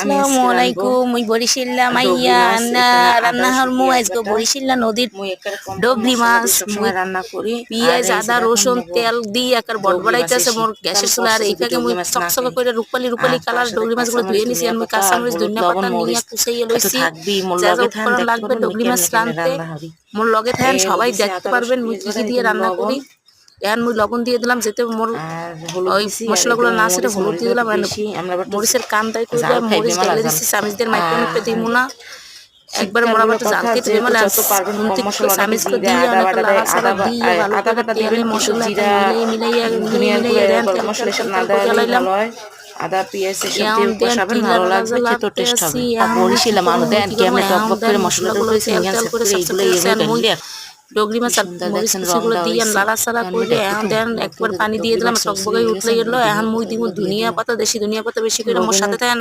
আমি আসসালামু আজকে রানবো আলাইকুম মুই বরিশাল্লা ডবরি মাইয়া মাছ। না এখানে আদা রান্না হরমু পেঁয়াজ আজকে বাটা বরিশাল্লা নদীর মুই একেবারে কম কম ডবরি মশলা মাছ দিয়ে মুই সবসময় রান্না করি। আর পিঁয়াজ এই যে আদা দেখুন রসুন মগো তেল দিয়ে একার ডবরি মাছ এই বড়বড়াইতেছে মোর শীতকাল গ্যাসের চুলা আর পড়ছে এই যদি ফাঁকে ডবরি মুই মাছ না চকচকে খাই। করে রূপালি রূপালি আর তার কালার সাথে ডবরি মাছগুলো কাঁচামরিচ ধুয়ে নিছি ধনিয়া আর মুই পাতা আর কাঁচামরিচ হলুদ ধনিয়া পাতা লবণ নিয়ে মরিচ কুচাইয়ে এত লইছি থাকবি। মোর যা যা লগে থাকেন উপকরণ দেখতে লাগবে পারবেন মুই ডবরি মাছ কেমনে কেমনে রানতে রান্না করি। মোর লগে থাকেন এই হলো সবাই দিছি দেখতে আদা রসুন পারবেন মুই পেঁয়াজ কি বাটা কি দিয়ে এখানে রান্না লবণ করি। এখন মুই লবণ দিয়ে দিলাম যেতে মোর আর হলুদ ওই দিছি। আর মশলাগুলো একদম না সেটা মরিচ হলুদ দিয়ে মরিচটা দিলাম একটু বেশি। আমরা আবার একটু মরিচের কামদাই করে জাল খাইবে মরিচ মেলা ঢেলে জাল। দিচ্ছি চামিচদের মাইক্রো আর মেপে দিব না একবার শীতকাল মোরা বলে একটু জাল কথা, খেতে যেহেতু মানে যত পারবেন কম খুন্তি মশলা, অনেকে চামিচ করে জিরা দিয়ে আদা অনেক বাটা দেয়, লাড়াচাড়া দিয়ে ভালো আদা করে বাটা তেলে দিবেন, কিন্তু মশলা একটা জিরা মিলাইয়া ধনিয়ার গুঁড়া দেন গরম তেল মশলা তেল এসব তেল না তেল করে দেওয়ালেই জ্বালাইলাম ভালো হয়। আদা পেঁয়াজ এসব দিয়ে এখন দেন কষাবেন, টিলা ভালো লাগবে, লাজা খেতেও টেস্ট লাগতেছি হবে। এখন মুই কি বরিশালে করবো মানুষ মুই দেন কি করবো কেমনে এখন টকবক দেন করে মশলাটা মশলাগুলো উঠেছে, তেল নিয়ে তেল সেট করে করে চকচক এইগুলো করে এভাবে মুই ঢাললে ডগরি কি মাছ আর সুন্দর মরিচ দেখছেন কুচিগুলো রংটা দিয়ে হয়েছে। লাড়াচাড়া এখন আমি করে দেখতে এখন তো দেন একবার পানি দিয়ে ডবরি দিলাম মাছ হয়ে টকবগাই উঠলে গেছে। গেলো আমরা এখন ধনিয়া মুই পাতা দিব এগুলো দিয়ে ধনিয়া দিব। পাতা দেশি ধনিয়া পাতা বেশি করে মোর লবণের সাথে থাকে